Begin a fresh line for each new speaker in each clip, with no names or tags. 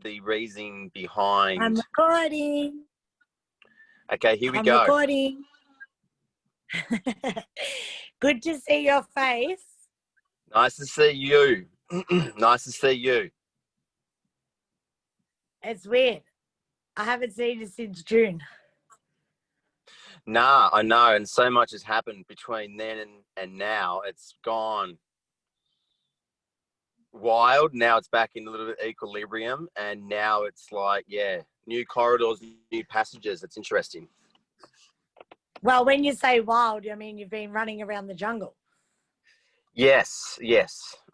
the reason behind.
I'm recording.
Okay, here we
I'm
go.
recording. Good to see your face.
Nice to see you. Nice to see you.
It's weird. I haven't seen you since June.
Nah, I know, and so much has happened between then and now. It's gone wild. Now it's back in a little bit equilibrium, and now it's like, yeah, new corridors, new passages. It's interesting.
Well, when you say wild, I mean you've been running around the jungle.
Yes,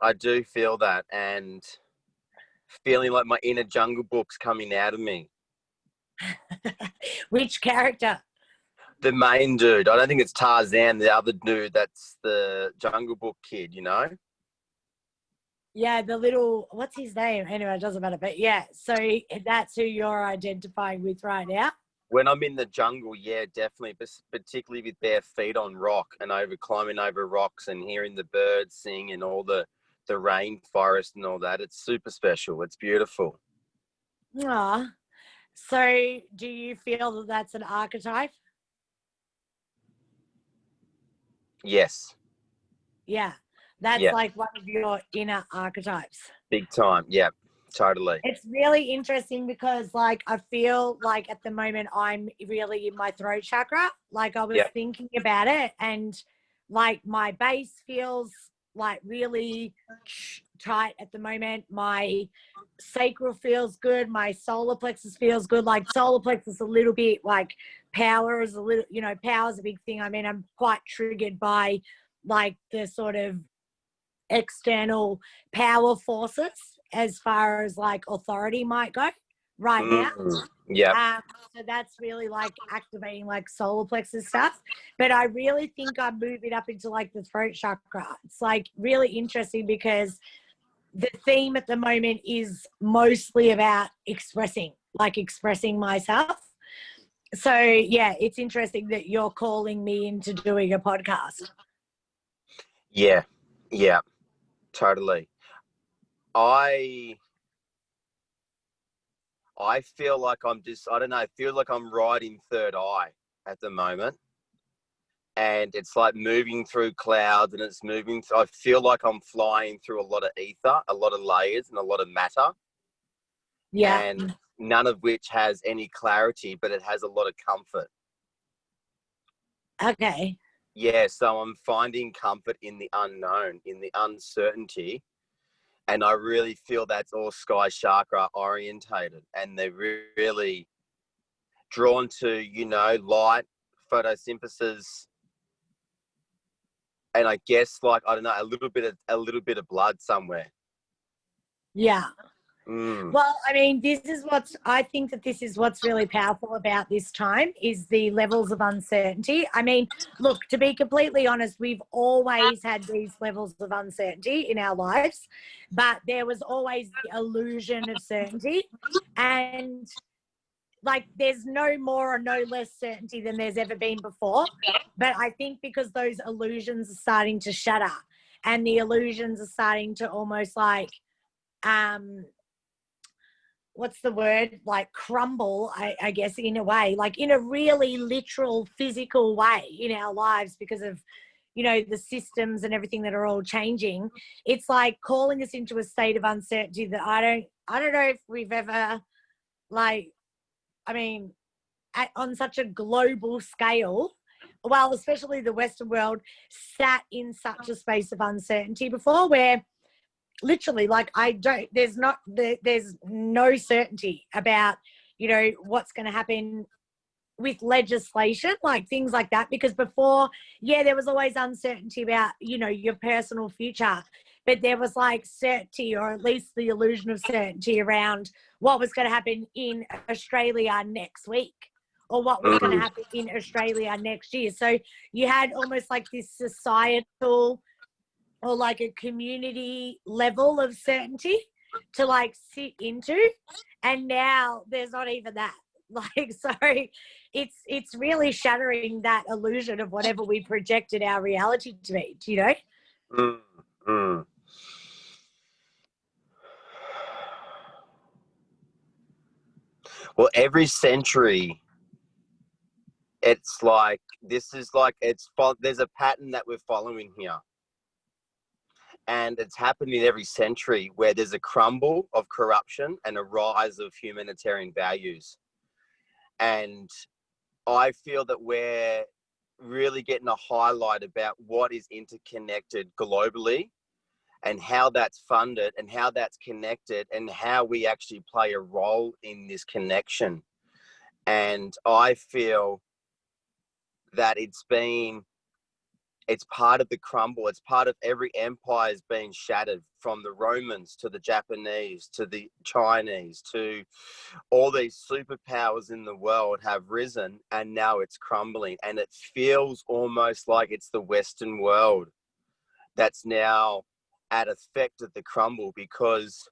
I do feel that, and feeling like my inner Jungle Book's coming out of me.
Which character?
The main dude. I don't think it's Tarzan, the other dude that's the Jungle Book kid, you know?
Yeah, the little, what's his name? Anyway, it doesn't matter. But yeah, so that's who you're identifying with right now?
When I'm in the jungle, yeah, definitely, particularly with bare feet on rock and climbing over rocks and hearing the birds sing and all the rainforest and all that. It's super special. It's beautiful.
Aw. So do you feel that that's an archetype?
Yes.
Yeah, that's like one of your inner archetypes.
Big time. Yeah, totally.
It's really interesting because like I feel like at the moment I'm really in my throat chakra. Like I was thinking about it, and like my base feels like really tight at the moment. My sacral feels good. My solar plexus feels good. Like solar plexus a little bit, like power is a little, power is a big thing. I mean, I'm quite triggered by like the sort of external power forces as far as like authority might go right now.
Yeah.
So that's really like activating like solar plexus stuff. But I really think I'm moving up into like the throat chakra. It's like really interesting because the theme at the moment is mostly about expressing myself. So yeah, it's interesting that you're calling me into doing a podcast.
Yeah. Totally. I feel like I'm just, I don't know, I feel like I'm riding third eye at the moment. And it's like moving through clouds and it's moving. I feel like I'm flying through a lot of ether, a lot of layers and a lot of matter.
Yeah.
And none of which has any clarity, but it has a lot of comfort.
Okay.
Yeah, so I'm finding comfort in the unknown, in the uncertainty. And I really feel that's all sky chakra orientated. And they're really drawn to, light, photosynthesis, and I guess like, I don't know, a little bit of blood somewhere.
Yeah. Well, I mean, I think that this is what's really powerful about this time is the levels of uncertainty. I mean, look, to be completely honest, we've always had these levels of uncertainty in our lives, but there was always the illusion of certainty. And like, there's no more or no less certainty than there's ever been before. But I think because those illusions are starting to shatter and the illusions are starting to almost like, what's the word, like crumble, I guess, in a way, like in a really literal physical way in our lives because of, the systems and everything that are all changing. It's like calling us into a state of uncertainty that I don't know if we've ever, like, I mean, on such a global scale, well, especially the Western world, sat in such a space of uncertainty before where literally, like, there's no certainty about, what's going to happen with legislation, like things like that. Because before, there was always uncertainty about, your personal future, but there was like certainty, or at least the illusion of certainty around what was going to happen in Australia next week or what was going to happen in Australia next year. So you had almost like this societal or like a community level of certainty to like sit into, and now there's not even that. Like, so it's really shattering that illusion of whatever we projected our reality to be, do you know?
Well, every century, it's like, there's a pattern that we're following here. And it's happening every century where there's a crumble of corruption and a rise of humanitarian values. And I feel that we're really getting a highlight about what is interconnected globally and how that's funded and how that's connected and how we actually play a role in this connection. And I feel that it's part of the crumble. It's part of every empire is being shattered, from the Romans to the Japanese to the Chinese to all these superpowers in the world have risen, and now it's crumbling. And it feels almost like it's the Western world that's now at effect of the crumble, because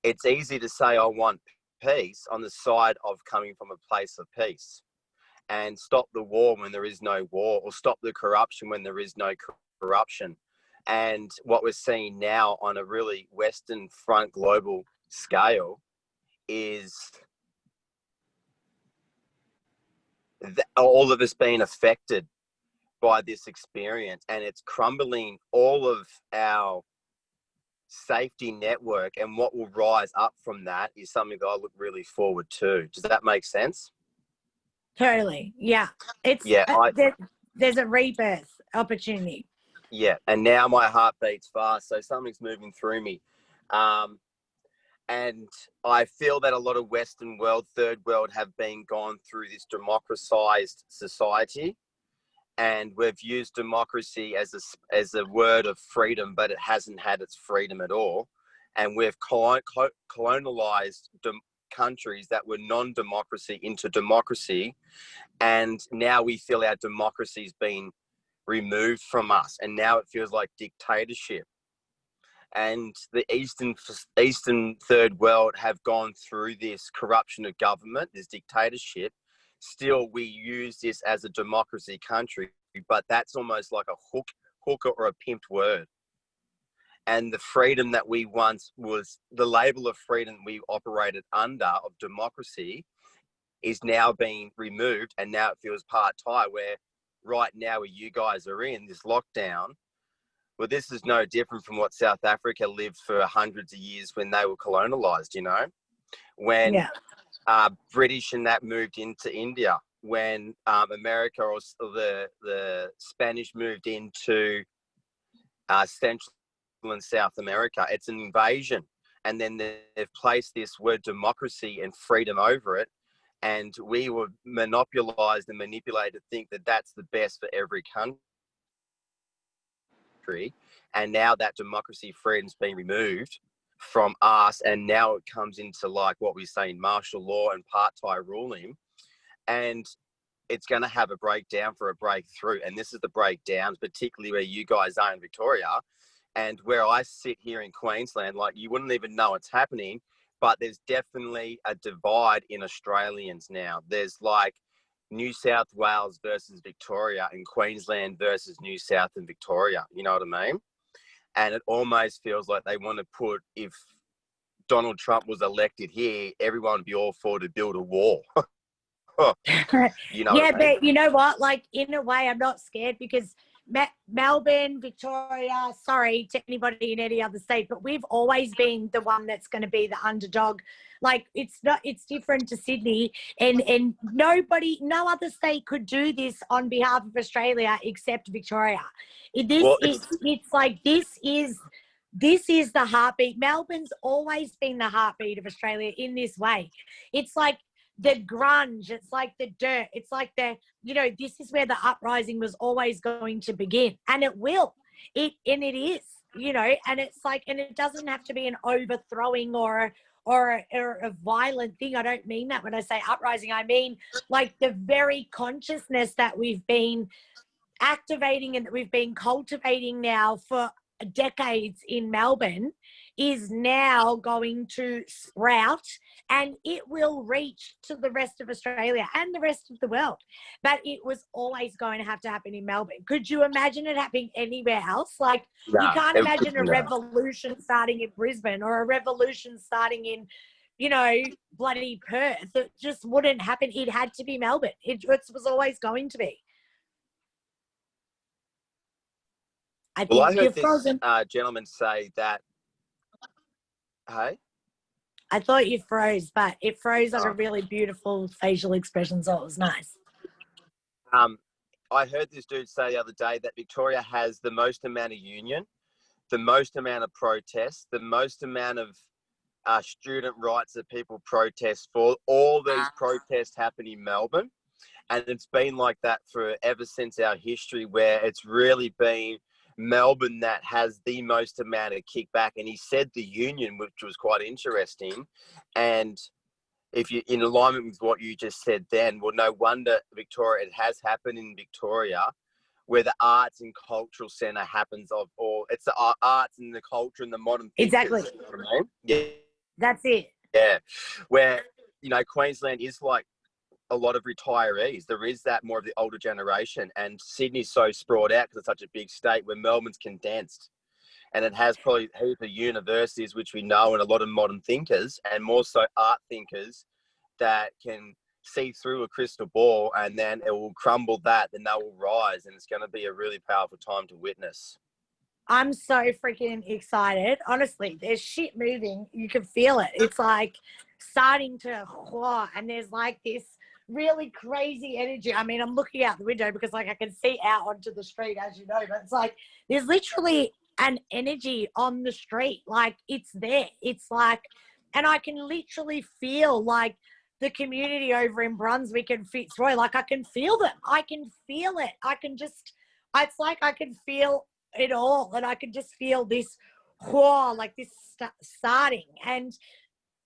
it's easy to say, I want peace on the side of coming from a place of peace, and stop the war when there is no war, or stop the corruption when there is no corruption. And what we're seeing now on a really Western front global scale is all of us being affected by this experience, and it's crumbling all of our safety network, and what will rise up from that is something that I look really forward to. Does that make sense?
Totally. Yeah. It's
Yeah,
there's a rebirth opportunity.
yeah, and now my heart beats fast, so something's moving through me. And I feel that a lot of Western world, third world, have been gone through this democratized society, and we've used democracy as a word of freedom, but it hasn't had its freedom at all. And we've colonialized countries that were non-democracy into democracy, and now we feel our democracy's been removed from us, and now it feels like dictatorship. And the eastern third world have gone through this corruption of government, this dictatorship. Still, we use this as a democracy country, but that's almost like a hooker or a pimped word. And the freedom that we once was, the label of freedom we operated under of democracy, is now being removed, and now it feels part-Thai, where right now where you guys are in this lockdown, well, this is no different from what South Africa lived for hundreds of years when they were colonialized, you know, when British and that moved into India, when America or the Spanish moved into Central and South America. It's an invasion. And then they've placed this word democracy and freedom over it. And we were monopolized and manipulated to think that that's the best for every country. And now that democracy freedom's been removed from us, and now it comes into like what we say in martial law and part-Thai ruling, and it's going to have a breakdown for a breakthrough. And this is the breakdown, particularly where you guys are in Victoria, and where I sit here in Queensland. Like, you wouldn't even know it's happening, but there's definitely a divide in Australians now. There's like New South Wales versus Victoria, and Queensland versus New South and Victoria. You know what I mean? And it almost feels like they want to put, if Donald Trump was elected here, everyone would be all for to build a wall. You know
yeah,
what I mean?
but you know what? Like, in a way, I'm not scared, because Melbourne, Victoria, sorry to anybody in any other state, but we've always been the one that's going to be the underdog. Like, it's different to Sydney, and no other state could do this on behalf of Australia except Victoria. It's like, this is the heartbeat. Melbourne's always been the heartbeat of Australia in this way. It's like the grunge, it's like the dirt, it's like this is where the uprising was always going to begin, and it will. It is, and it's like, and it doesn't have to be an overthrowing or a violent thing. I don't mean that when I say uprising. I mean, like, the very consciousness that we've been activating and that we've been cultivating now for decades in Melbourne is now going to sprout, and it will reach to the rest of Australia and the rest of the world. But it was always going to have to happen in Melbourne. Could you imagine it happening anywhere else? Like, you can't imagine a revolution starting in Brisbane, or a revolution starting in you know, bloody Perth. It just wouldn't happen. It had to be Melbourne. It was always going to be. I
Well, I
think you're
heard this
frozen.
gentleman say that, hey?
I thought you froze, but it froze on a
Oh.
really beautiful facial expression, so it was nice.
I heard this dude say the other day that Victoria has the most amount of union, the most amount of protests, the most amount of student rights that people protest for. All these protests happen in Melbourne. And it's been like that for ever since our history, where it's really been Melbourne that has the most amount of kickback. And he said the union, which was quite interesting. And if you in alignment with what you just said then, well, no wonder Victoria, it has happened in Victoria, where the arts and cultural centre happens it's the arts and the culture and the modern thinkers.
Exactly.
You know what I mean? Yeah.
That's it.
Yeah. Where, you know, Queensland is like a lot of retirees. There is that more of the older generation, and Sydney's so sprawled out because it's such a big state, where Melbourne's condensed. And it has probably heaps of universities, which we know, and a lot of modern thinkers, and more so art thinkers that can see through a crystal ball, and then it will crumble that, then they will rise, and it's going to be a really powerful time to witness.
I'm so freaking excited. Honestly, there's shit moving. You can feel it. It's like starting to, and there's like this really crazy energy. I mean, I'm looking out the window because like I can see out onto the street, as you know, but it's like there's literally an energy on the street. Like it's there. It's like, and I can literally feel like the community over in Brunswick and Fitzroy, like I can feel them. I can feel it. It's like I can feel it all, and I could just feel this like this starting, and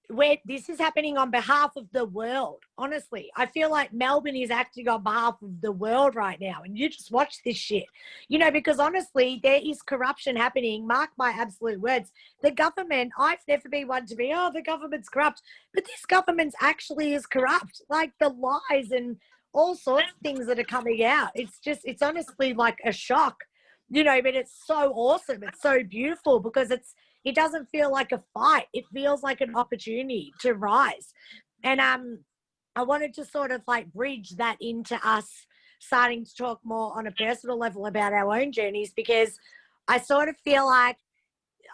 where this is happening on behalf of the world. Honestly, I feel like Melbourne is acting on behalf of the world right now, and you just watch this shit, you know, because honestly there is corruption happening. Mark my absolute words. The government, I've never been one to be, oh, the government's corrupt, but this government actually is corrupt. Like the lies and all sorts of things that are coming out, it's honestly like a shock, you know, but it's so awesome. It's so beautiful because it doesn't feel like a fight. It feels like an opportunity to rise. And I wanted to sort of like bridge that into us starting to talk more on a personal level about our own journeys, because I sort of feel like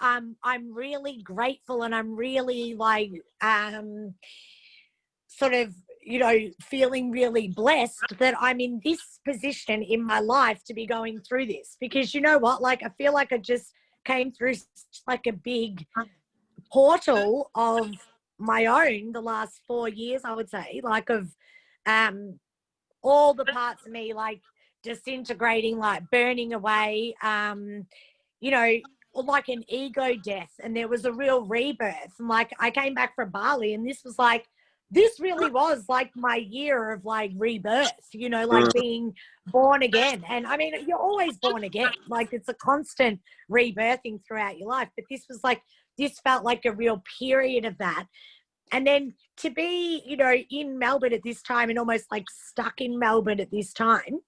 I'm really grateful, and I'm really like sort of, you know, feeling really blessed that I'm in this position in my life to be going through this. Because you know what, like I feel like I just came through like a big portal of my own the last 4 years, I would say, like of all the parts of me like disintegrating, like burning away, you know, like an ego death, and there was a real rebirth. And like I came back from Bali, and this really was like my year of like rebirth, you know, like being born again. And I mean, you're always born again. Like it's a constant rebirthing throughout your life. But this felt like a real period of that. And then to be, you know, in Melbourne at this time, and almost like stuck in Melbourne at this time,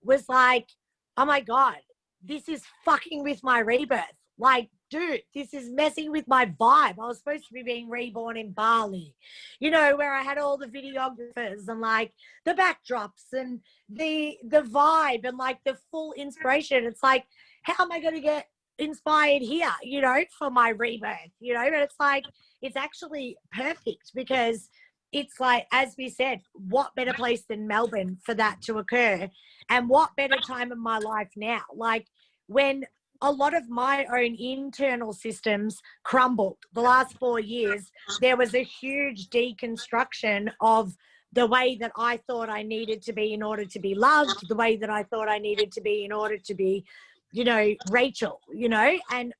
was like, oh my God, this is fucking with my rebirth. Like, dude, this is messing with my vibe. I was supposed to be being reborn in Bali, you know, where I had all the videographers and like the backdrops and the vibe and like the full inspiration. It's like, how am I going to get inspired here, you know, for my rebirth, you know? But it's like, it's actually perfect, because it's like, as we said, what better place than Melbourne for that to occur? And what better time in my life now? Like when a lot of my own internal systems crumbled the last 4 years, there was a huge deconstruction of the way that I thought I needed to be in order to be loved, the way that I thought I needed to be in order to be, you know, Rachel, you know, and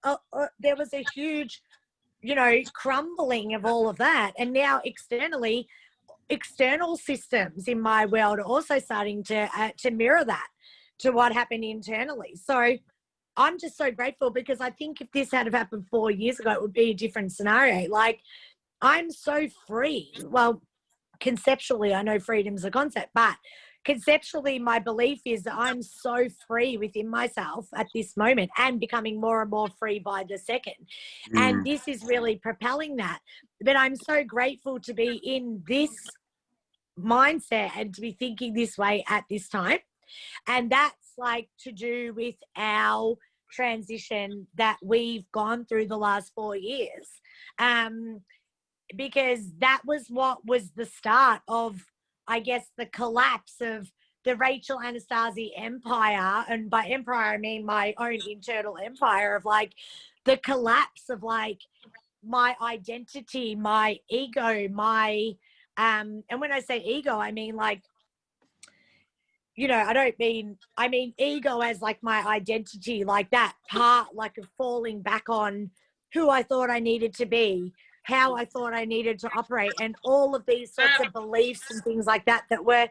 there was a huge, you know, crumbling of all of that. And now externally, external systems in my world are also starting to mirror that to what happened internally. So I'm just so grateful, because I think if this had have happened 4 years ago, it would be a different scenario. Like I'm so free. Well, conceptually, I know freedom's a concept, but conceptually, my belief is that I'm so free within myself at this moment and becoming more and more free by the second. And this is really propelling that. But I'm so grateful to be in this mindset and to be thinking this way at this time. And that's like to do with our transition that we've gone through the last 4 years. Because that was what was the start of, I guess, the collapse of the Rachel Anastasi empire. And by empire, I mean my own internal empire of like the collapse of like my identity, my ego, my, and when I say ego, I mean like, you know, I mean ego as like my identity, like that part, like of falling back on who I thought I needed to be, how I thought I needed to operate, and all of these sorts of beliefs and things like that that were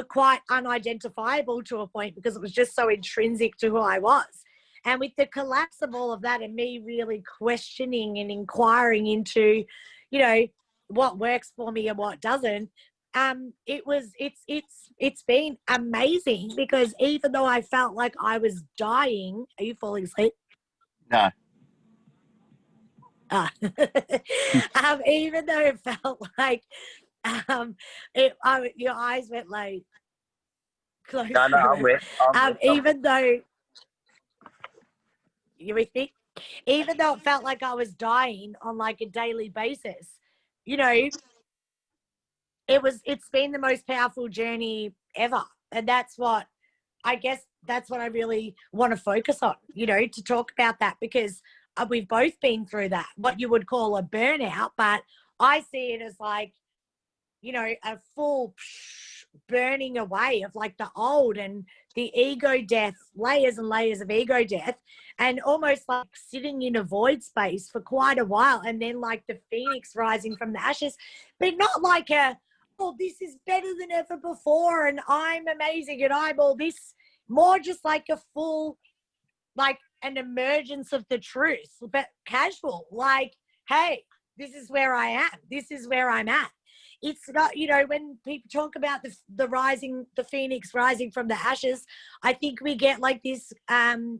quite unidentifiable to a point because it was just so intrinsic to who I was. And with the collapse of all of that and me really questioning and inquiring into, you know, what works for me and what doesn't, it's been amazing because even though I felt like I was dying, are you falling asleep?
No.
Even though it felt like your eyes went like close.
No, I'm with.
Even though you with me, even though it felt like I was dying on like a daily basis, you know, it's been the most powerful journey ever, and that's what I really want to focus on, you know, to talk about that because we've both been through that, what you would call a burnout, but I see it as like, you know, a full burning away of like the old and the ego death, layers and layers of ego death, and almost like sitting in a void space for quite a while, and then like the phoenix rising from the ashes, but not like oh, this is better than ever before and I'm amazing and I'm all this, more just like a full, like an emergence of the truth, but casual, like, hey, this is where I am. This is where I'm at. It's not, you know, when people talk about the phoenix rising from the ashes, I think we get like this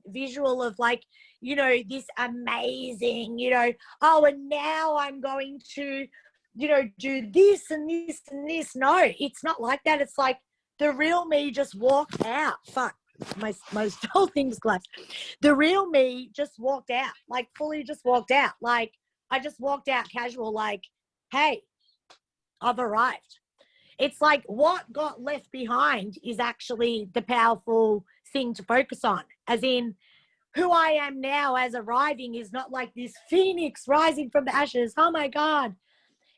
visual of like, you know, this amazing, you know, oh, and now I'm going to, you know, do this and this and this. No, it's not like that. It's like the real me just walked out. Fuck. My whole thing's collapsed. The real me just walked out, like fully just walked out. Like I just walked out casual, like, hey, I've arrived. It's like what got left behind is actually the powerful thing to focus on. As in, who I am now as arriving is not like this phoenix rising from the ashes. Oh my God.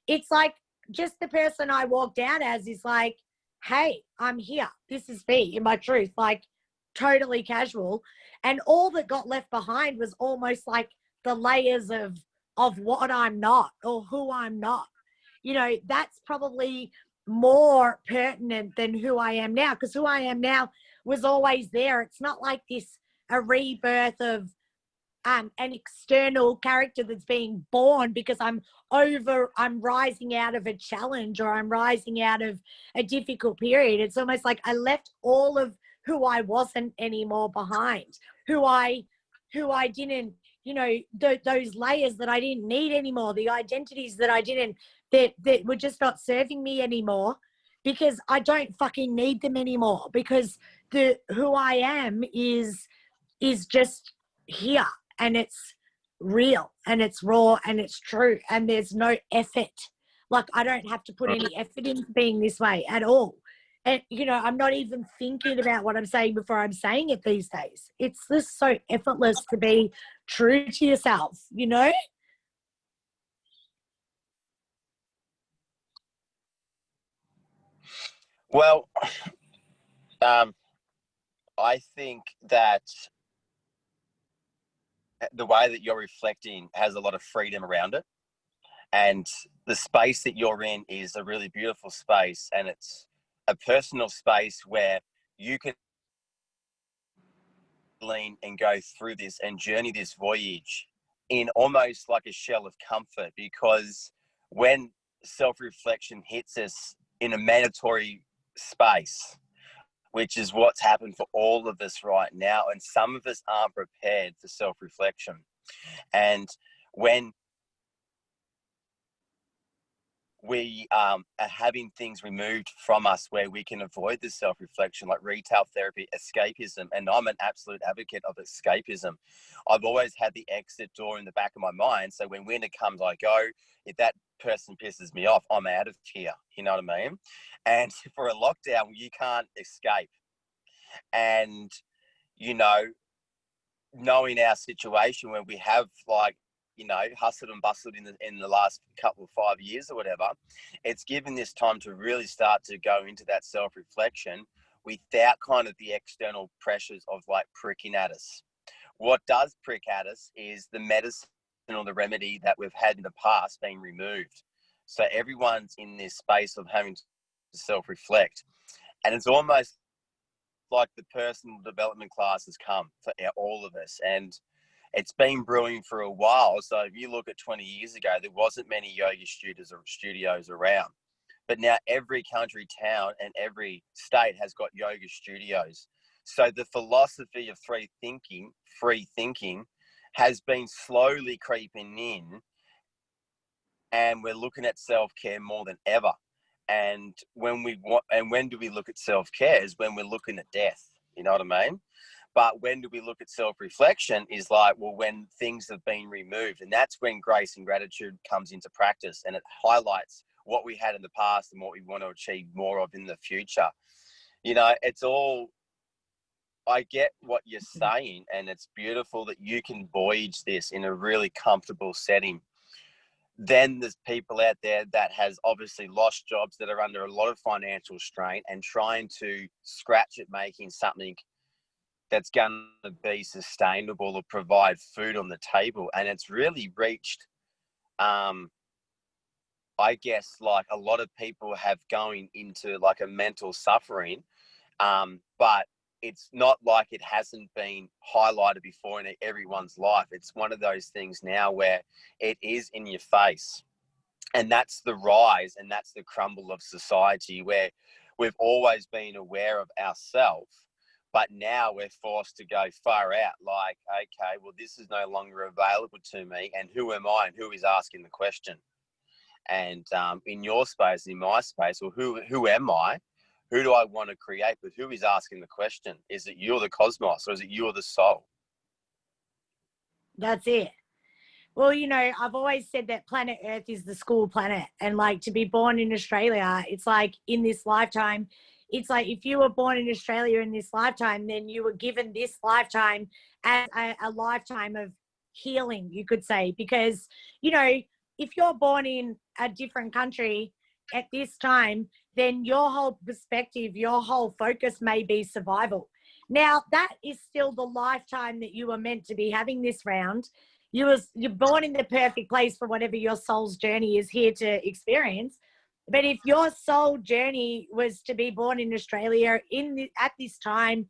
It's like just the person I walked out as is like, hey, I'm here. This is me in my truth. Like, totally casual, and all that got left behind was almost like the layers of what I'm not or who I'm not. You know, that's probably more pertinent than who I am now, because who I am now was always there. It's not like this a rebirth of an external character that's being born because I'm rising out of a challenge or I'm rising out of a difficult period. It's almost like I left all of who I wasn't anymore behind, who I didn't, you know, those layers that I didn't need anymore, the identities that I didn't, that were just not serving me anymore, because I don't fucking need them anymore, because who I am is just here, and it's real and it's raw and it's true, and there's no effort. Like I don't have to put any effort into being this way at all. And, you know, I'm not even thinking about what I'm saying before I'm saying it these days. It's just so effortless to be true to yourself, you know?
Well, I think that the way that you're reflecting has a lot of freedom around it. And the space that you're in is a really beautiful space. And it's a personal space where you can lean and go through this and journey this voyage in almost like a shell of comfort, because when self-reflection hits us in a mandatory space, which is what's happened for all of us right now. And some of us aren't prepared for self-reflection. And when we are having things removed from us where we can avoid the self-reflection, like retail therapy, escapism, and I'm an absolute advocate of escapism. I've always had the exit door in the back of my mind, so when winter comes, I go, if that person pisses me off, I'm out of here, you know what I mean? And for a lockdown, you can't escape. And, you know, knowing our situation when we have, like, you know, hustled and bustled in the last couple of 5 years or whatever, it's given this time to really start to go into that self-reflection without kind of the external pressures of like pricking at us. What does prick at us is the medicine or the remedy that we've had in the past being removed. So everyone's in this space of having to self-reflect. And it's almost like the personal development class has come for all of us. And it's been brewing for a while. So if you look at 20 years ago, there wasn't many yoga studios around. But now every country, town, and every state has got yoga studios. So the philosophy of free thinking has been slowly creeping in, and we're looking at self-care more than ever. And when do we look at self-care is when we're looking at death. You know what I mean? But when do we look at self-reflection is like, well, when things have been removed. And that's when grace and gratitude comes into practice, and it highlights what we had in the past and what we want to achieve more of in the future. You know, it's all, I get what you're saying, and it's beautiful that you can voyage this in a really comfortable setting. Then there's people out there that has obviously lost jobs, that are under a lot of financial strain and trying to scratch at making something that's going to be sustainable or provide food on the table. And it's really reached, I guess, like a lot of people have going into like a mental suffering, but it's not like it hasn't been highlighted before in everyone's life. It's one of those things now where it is in your face. And that's the rise and that's the crumble of society, where we've always been aware of ourselves, but now we're forced to go far out. Like, okay, well, this is no longer available to me. And who am I, and who is asking the question? And in your space, in my space, well, who am I? Who do I want to create? But who is asking the question? Is it you or the cosmos, or is it you or the soul?
That's it. Well, you know, I've always said that planet Earth is the school planet. And like, to be born in Australia, it's like in this lifetime, it's like if you were born in Australia in this lifetime, then you were given this lifetime as a lifetime of healing, you could say. Because, you know, if you're born in a different country at this time, then your whole perspective, your whole focus may be survival. Now, that is still the lifetime that you were meant to be having this round. You're born in the perfect place for whatever your soul's journey is here to experience. But if your soul journey was to be born in Australia at this time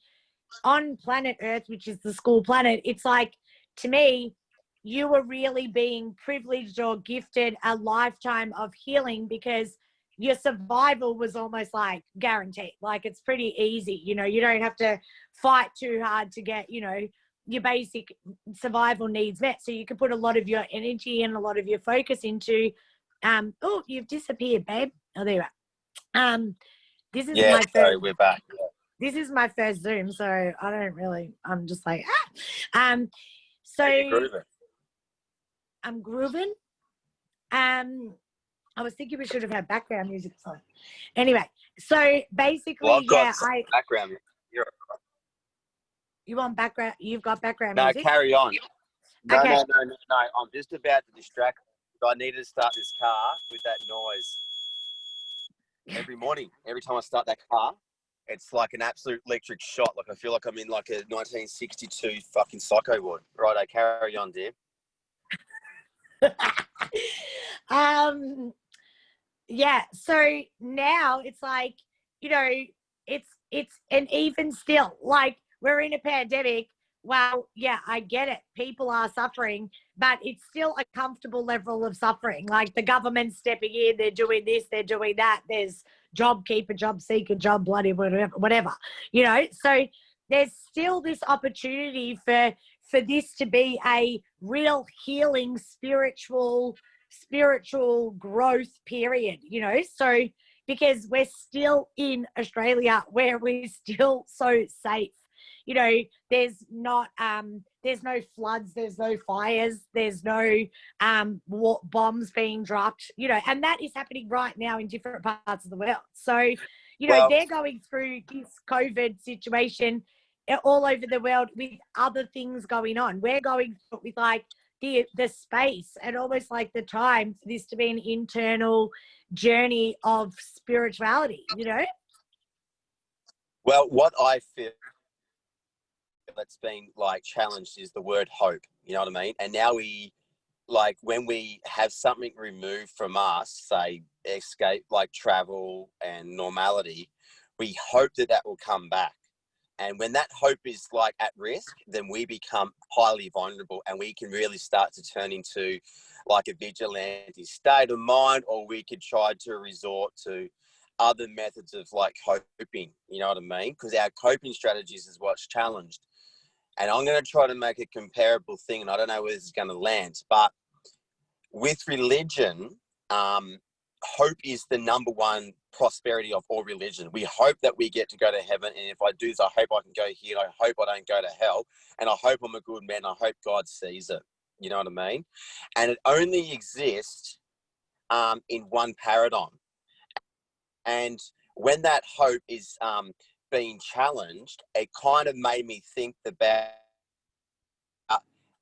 on planet Earth, which is the school planet, it's like, to me, you were really being privileged or gifted a lifetime of healing, because your survival was almost like guaranteed. Like, it's pretty easy. You know, you don't have to fight too hard to get, you know, your basic survival needs met. So you can put a lot of your energy and a lot of your focus into, oh, you've disappeared, babe. Oh, there you are. This is my first.
Sorry, we're back.
This is my first Zoom, so I don't really. I'm just like, so I'm grooving. I was thinking we should have had background music. So anyway, so basically,
well, I've got background.
You want background? You've got background
music?
No,
carry on. No,
okay.
no. I'm just about to distract. I needed to start this car with that noise. Every morning, every time I start that car, it's like an absolute electric shot. Like, I feel like I'm in like a 1962 fucking psycho ward. Right, carry on, dear.
Yeah, so now it's like, you know, it's and even still, like, we're in a pandemic. Well, yeah, I get it, people are suffering, but it's still a comfortable level of suffering. Like, the government's stepping in, they're doing this, they're doing that, there's job keeper, job seeker, job bloody whatever, you know. So there's still this opportunity for this to be a real healing spiritual growth period, you know. So because we're still in Australia where we're still so safe, you know, there's no floods, there's no fires, there's no bombs being dropped, you know, and that is happening right now in different parts of the world. So, you know, they're going through this COVID situation all over the world with other things going on. We're going through it with like the space and almost like the time for this to be an internal journey of spirituality, you know?
Well, what I feel that's been like challenged is the word hope, you know what I mean? And now we, like, when we have something removed from us, say escape, like travel and normality, we hope that that will come back. And when that hope is like at risk, then we become highly vulnerable and we can really start to turn into like a vigilante state of mind, or we could try to resort to other methods of like coping, you know what I mean? Because our coping strategies is what's challenged. And I'm going to try to make a comparable thing, and I don't know where this is going to land, but with religion, hope is the number one prosperity of all religion. We hope that we get to go to heaven, and if I do this, I hope I can go here, I hope I don't go to hell, and I hope I'm a good man, I hope God sees it, you know what I mean? And it only exists in one paradigm. And when that hope is being challenged, it kind of made me think about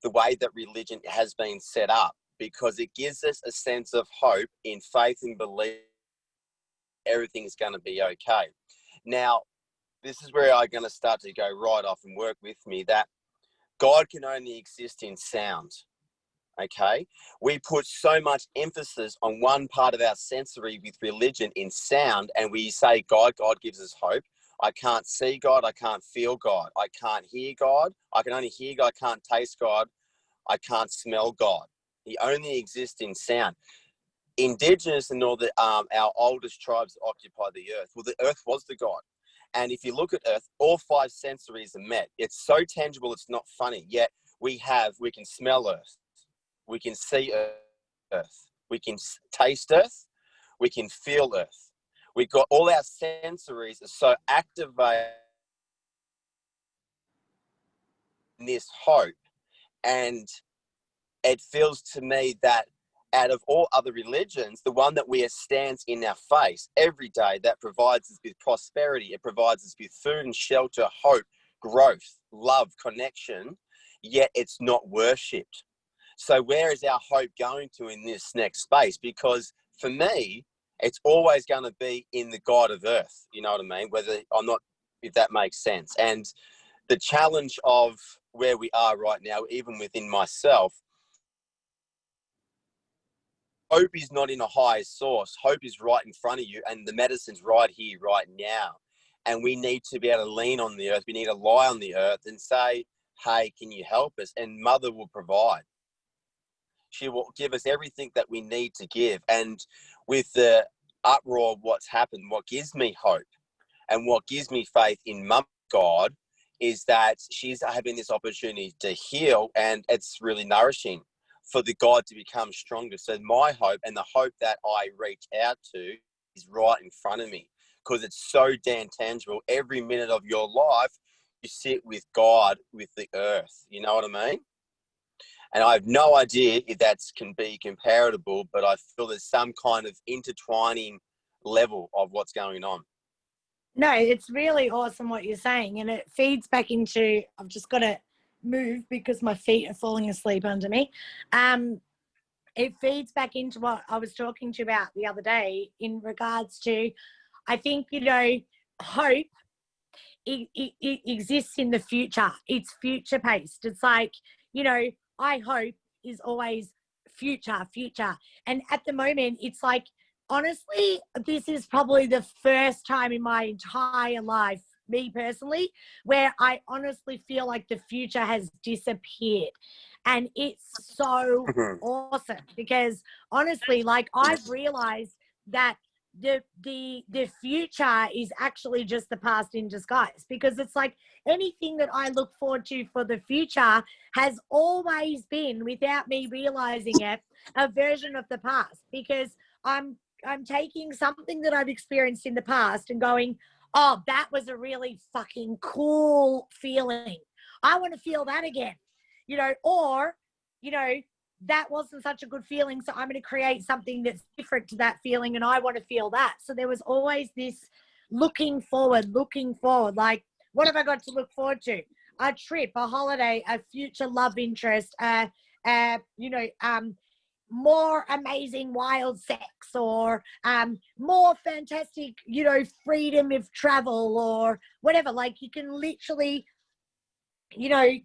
the way that religion has been set up, because it gives us a sense of hope in faith and belief everything's going to be okay. Now, this is where I'm going to start to go right off and work with me, that God can only exist in sound. Okay, we put so much emphasis on one part of our sensory with religion in sound, and we say God gives us hope. I can't see God, I can't feel God, I can't hear God, I can only hear God, I can't taste God, I can't smell God. He only exists in sound. Indigenous and all the our oldest tribes that occupy the earth, well, the earth was the God. And if you look at earth, all five sensories are met. It's so tangible, it's not funny. Yet we can smell earth, we can see earth, we can taste earth, we can feel earth. We've got all our sensories are so activated in this hope. And it feels to me that out of all other religions, the one that stands in our face every day, that provides us with prosperity, it provides us with food and shelter, hope, growth, love, connection, yet it's not worshipped. So where is our hope going to in this next space? Because for me, it's always going to be in the God of earth, you know what I mean? If that makes sense. And the challenge of where we are right now, even within myself, hope is not in a higher source. Hope is right in front of you, and the medicine's right here, right now. And we need to be able to lean on the earth. We need to lie on the earth and say, hey, can you help us? And Mother will provide. She will give us everything that we need to give. And with the uproar of what's happened, what gives me hope and what gives me faith in Mum God is that she's having this opportunity to heal, and it's really nourishing for the God to become stronger. So my hope, and the hope that I reach out to, is right in front of me, because it's so damn tangible. Every minute of your life, you sit with God, with the earth. You know what I mean? And I have no idea if that can be comparable, but I feel there's some kind of intertwining level of what's going on.
No, it's really awesome what you're saying. And it feeds back into, I've just got to move because my feet are falling asleep under me. It feeds back into what I was talking to you about the other day in regards to, I think, you know, hope, it exists in the future. It's future paced. It's like, you know, I hope is always future. And at the moment, it's like, honestly, this is probably the first time in my entire life, me personally, where I honestly feel like the future has disappeared. And it's so awesome because honestly, like, I've realized that the future is actually just the past in disguise, because it's like anything that I look forward to for the future has always been, without me realizing it, a version of the past, because I'm taking something that I've experienced in the past and going, oh, that was a really fucking cool feeling. I want to feel that again, or, that wasn't such a good feeling, so I'm going to create something that's different to that feeling, and I want to feel that. So there was always this looking forward, like, what have I got to look forward to? A trip, a holiday, a future love interest, more amazing wild sex, or more fantastic, freedom of travel, or whatever. Like, you can literally,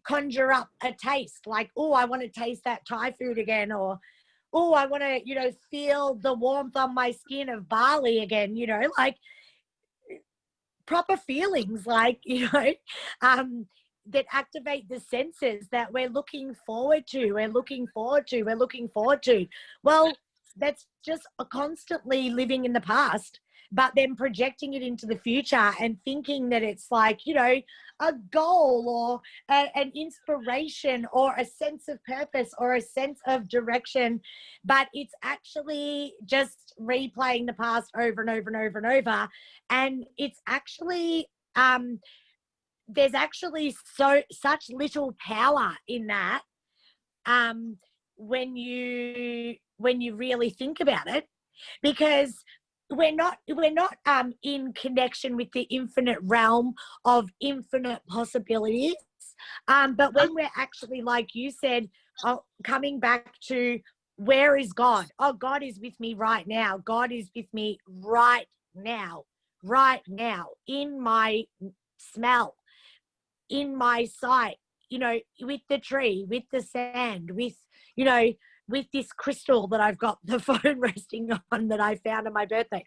conjure up a taste, like, oh, I want to taste that Thai food again, or, oh, I want to, feel the warmth on my skin of Bali again, like proper feelings, like, that activate the senses that we're looking forward to. Well, that's just constantly living in the past, but then projecting it into the future and thinking that it's like, a goal, or an inspiration, or a sense of purpose, or a sense of direction. But it's actually just replaying the past over and over and over and over. And it's actually, there's actually such little power in that, when you really think about it, because we're not in connection with the infinite realm of infinite possibilities, but when we're actually, like you said, coming back to, where is God? Oh, God is with me right now. God is with me right now, in my smell, in my sight, with the tree, with the sand, with, with this crystal that I've got the phone resting on, that I found on my birthday.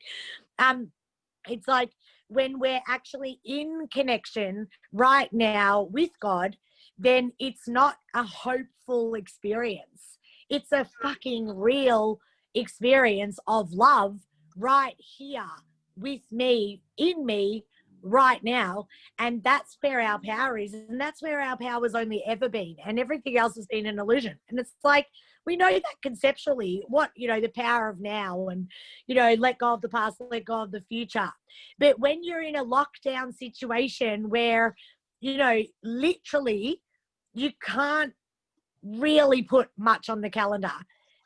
It's like, when we're actually in connection right now with God, then it's not a hopeful experience. It's a fucking real experience of love right here with me, in me, right now. And that's where our power is, and that's where our power has only ever been, and everything else has been an illusion. And it's like, we know that conceptually, what, the power of now, and, let go of the past, let go of the future. But when you're in a lockdown situation where, literally you can't really put much on the calendar,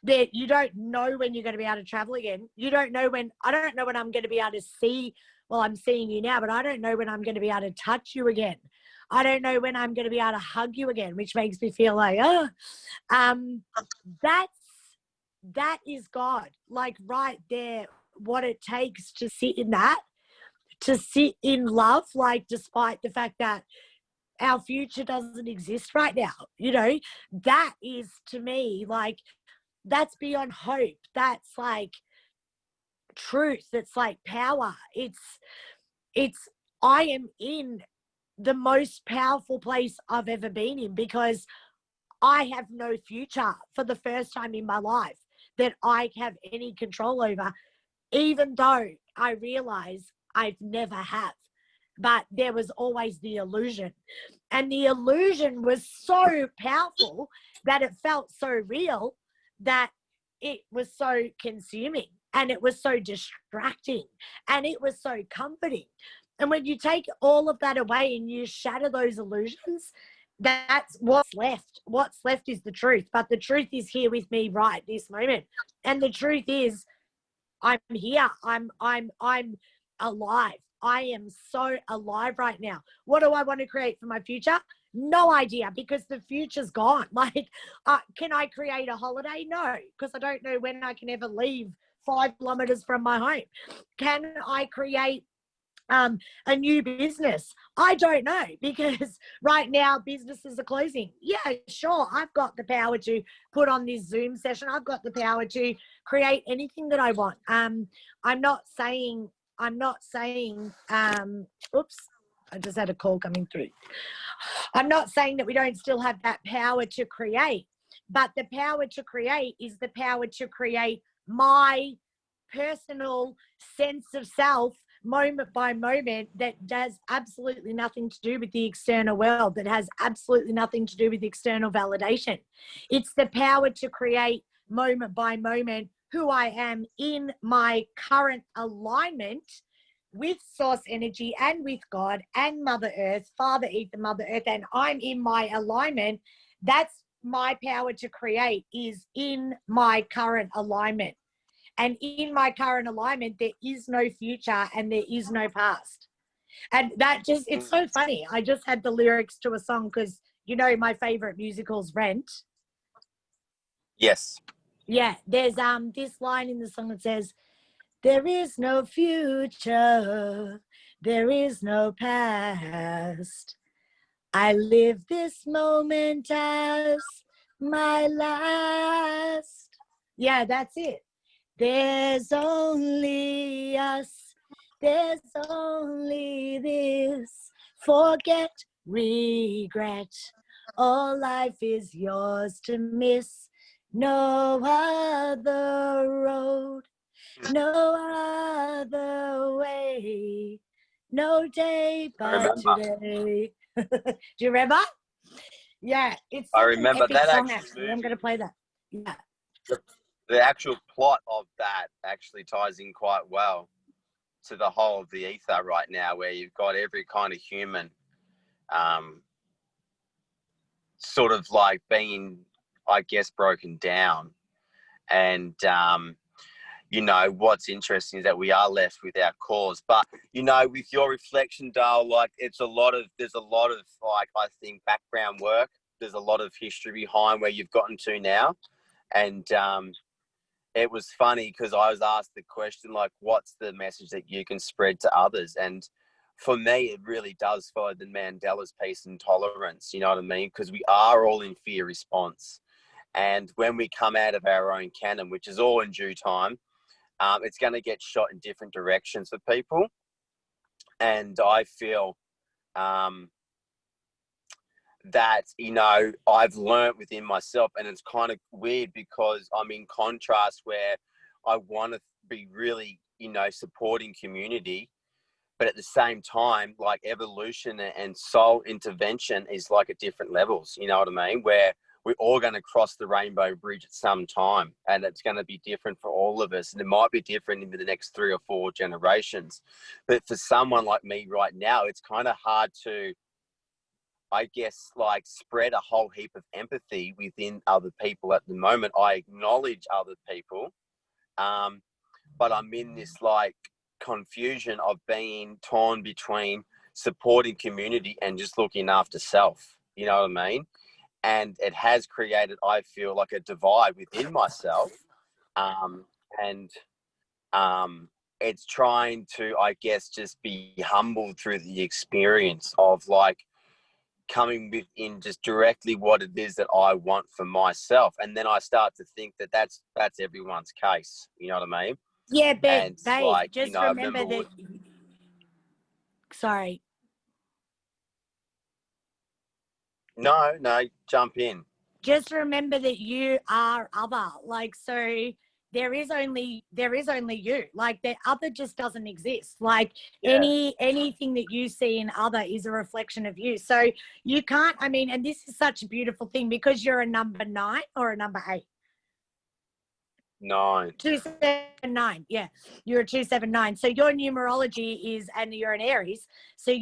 that you don't know when you're going to be able to travel again. You don't know when, I don't know when I'm going to be able to see, well, I'm seeing you now, but I don't know when I'm going to be able to touch you again. I don't know when I'm going to be able to hug you again, which makes me feel like, that is God, like right there, what it takes to sit in that, to sit in love, like, despite the fact that our future doesn't exist right now, that is, to me, like, that's beyond hope. That's like truth. It's like power. It's I am in the most powerful place I've ever been in, because I have no future for the first time in my life that I have any control over, even though I realize I've never have. But there was always the illusion. And the illusion was so powerful that it felt so real, that it was so consuming, and it was so distracting, and it was so comforting. And when you take all of that away and you shatter those illusions, that's what's left. What's left is the truth. But the truth is here with me right this moment. And the truth is, I'm here. I'm alive. I am so alive right now. What do I want to create for my future? No idea, because the future's gone. Like, can I create a holiday? No, because I don't know when I can ever leave 5 kilometers from my home. Can I create a new business? I don't know, because right now businesses are closing. Yeah, sure, I've got the power to put on this Zoom session. I've got the power to create anything that I want. I'm not saying, oops, I just had a call coming through. I'm not saying that we don't still have that power to create, but the power to create is the power to create my personal sense of self moment by moment that does absolutely nothing to do with the external world, that has absolutely nothing to do with external validation. It's the power to create moment by moment who I am in my current alignment with source energy and with God and Mother Earth, Father Ether, Mother Earth, and I'm in my alignment. That's my power to create, is in my current alignment. And in my current alignment, there is no future and there is no past. And that just, it's so funny. I just had the lyrics to a song because, you know, my favorite musical's Rent.
Yes.
Yeah, there's this line in the song that says, there is no future, there is no past. I live this moment as my last. Yeah, that's it. There's only us, there's only this. Forget, regret, all life is yours to miss. No other road, no other way, no day but today. Do you remember? Yeah, it's such an epic
that
song, actually. I'm going to play that. Yeah.
The actual plot of that actually ties in quite well to the whole of the ether right now, where you've got every kind of human sort of like being, I guess, broken down. And, you know, what's interesting is that we are left with our cause. But, you know, with your reflection, Dale, like there's a lot of like, I think, background work. There's a lot of history behind where you've gotten to now. And it was funny because I was asked the question, like, what's the message that you can spread to others? And for me, it really does follow the Mandela's peace and tolerance, you know what I mean? Because we are all in fear response. And when we come out of our own canon, which is all in due time, it's going to get shot in different directions for people. And I feel that, you know, I've learnt within myself, and it's kind of weird because I'm in contrast where I want to be really, you know, supporting community, but at the same time, like evolution and soul intervention is like at different levels, you know what I mean? Where we're all going to cross the rainbow bridge at some time, and it's going to be different for all of us. And it might be different in the next 3 or 4 generations. But for someone like me right now, it's kind of hard to, I guess, like spread a whole heap of empathy within other people at the moment. I acknowledge other people, but I'm in this like confusion of being torn between supporting community and just looking after self. You know what I mean? And it has created, I feel, like a divide within myself. And it's trying to, I guess, just be humbled through the experience of like coming within just directly what it is that I want for myself. And then I start to think that that's everyone's case. You know what I mean?
Yeah, but
And
babe,
like,
just
you know,
remember that. Sorry.
No, jump in.
Just remember that you are other. Like, so there is only you. Like, the other just doesn't exist. Like, anything that you see in other is a reflection of you. So you can't, I mean, and this is such a beautiful thing because you're a number 9 or a number 8.
9.
279. Yeah, you're a 279. So your numerology is, and you're an Aries. So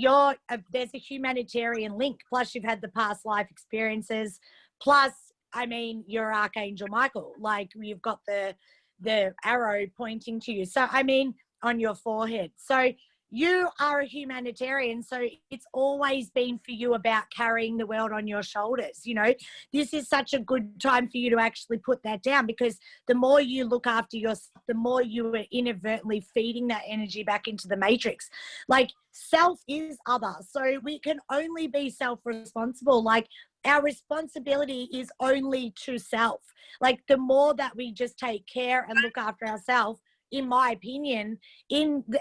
there's a humanitarian link. Plus, you've had the past life experiences. Plus, I mean, you're Archangel Michael. Like, you've got the arrow pointing to you. So, I mean, on your forehead. So you are a humanitarian. So it's always been for you about carrying the world on your shoulders. You know, this is such a good time for you to actually put that down, because the more you look after yourself, the more you are inadvertently feeding that energy back into the matrix. Like, self is other. So we can only be self-responsible. Like, our responsibility is only to self. Like, the more that we just take care and look after ourselves, in my opinion,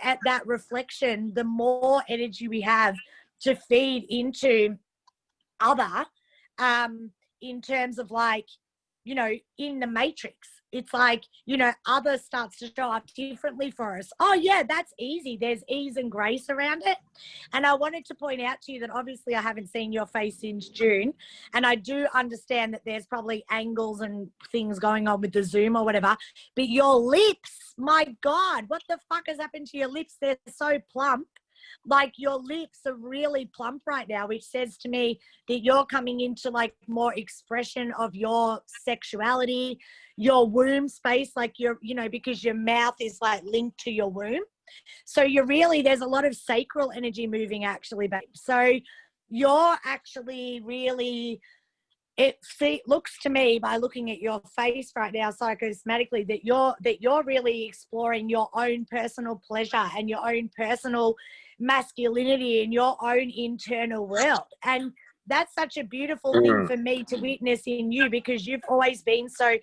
at that reflection, the more energy we have to feed into other, in terms of, like, you know, in the matrix. it's like, other starts to show up differently for us. Oh yeah, that's easy. There's ease and grace around it. And I wanted to point out to you that obviously I haven't seen your face since June. And I do understand that there's probably angles and things going on with the Zoom or whatever, but your lips, my God, what the fuck has happened to your lips? They're so plump. Like your lips are really plump right now, which says to me that you're coming into like more expression of your sexuality, your womb space, like because your mouth is like linked to your womb. So there's a lot of sacral energy moving actually, babe. So you're actually really, looks to me by looking at your face right now psychosomatically that you're really exploring your own personal pleasure and your own personal masculinity in your own internal world. And that's such a beautiful thing for me to witness in you, because you've always been so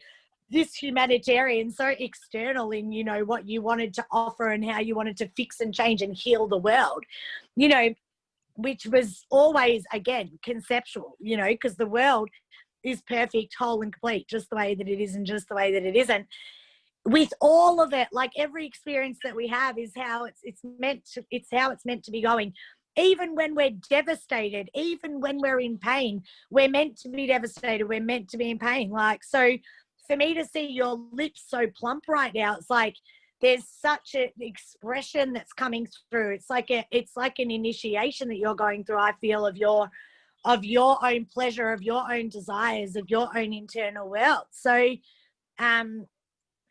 this humanitarian, so external in, what you wanted to offer and how you wanted to fix and change and heal the world, which was always, again, conceptual, because the world is perfect, whole and complete, just the way that it is and just the way that it isn't. With all of it, like every experience that we have is how it's meant to be going. Even when we're devastated, even when we're in pain, we're meant to be devastated. We're meant to be in pain. Like, so for me to see your lips so plump right now, it's like there's such an expression that's coming through. It's like an initiation that you're going through, I feel, of your own pleasure, of your own desires, of your own internal world. So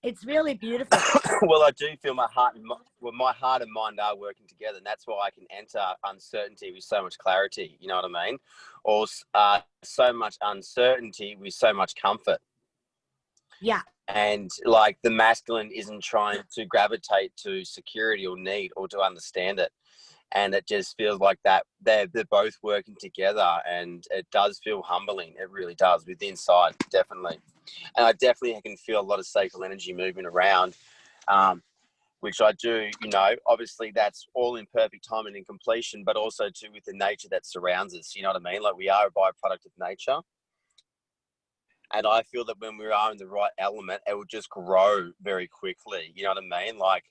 it's really beautiful.
Well, I do feel my heart and mind are working together, and that's why I can enter uncertainty with so much clarity. You know what I mean? Or so much uncertainty with so much comfort.
Yeah.
And like the masculine isn't trying to gravitate to security or need or to understand it. And it just feels like that they're both working together, and it does feel humbling. It really does, with inside, definitely. And I definitely can feel a lot of sacral energy moving around, which I do, obviously that's all in perfect timing and completion, but also too with the nature that surrounds us, you know what I mean? Like we are a byproduct of nature. And I feel that when we are in the right element, it will just grow very quickly, you know what I mean? Like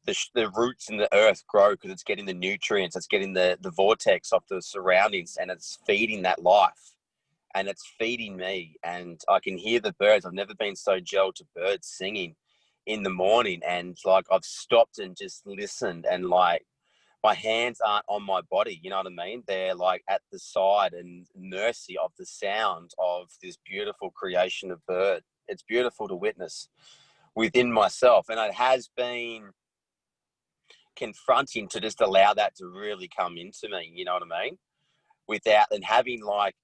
the roots in the earth grow because it's getting the nutrients, it's getting the vortex of the surroundings, and it's feeding that life. And it's feeding me, and I can hear the birds. I've never been so gelled to birds singing in the morning, and like I've stopped and just listened, and like my hands aren't on my body, you know what I mean? They're like at the side and mercy of the sound of this beautiful creation of bird. It's beautiful to witness within myself, and it has been confronting to just allow that to really come into me, you know what I mean? Without and having like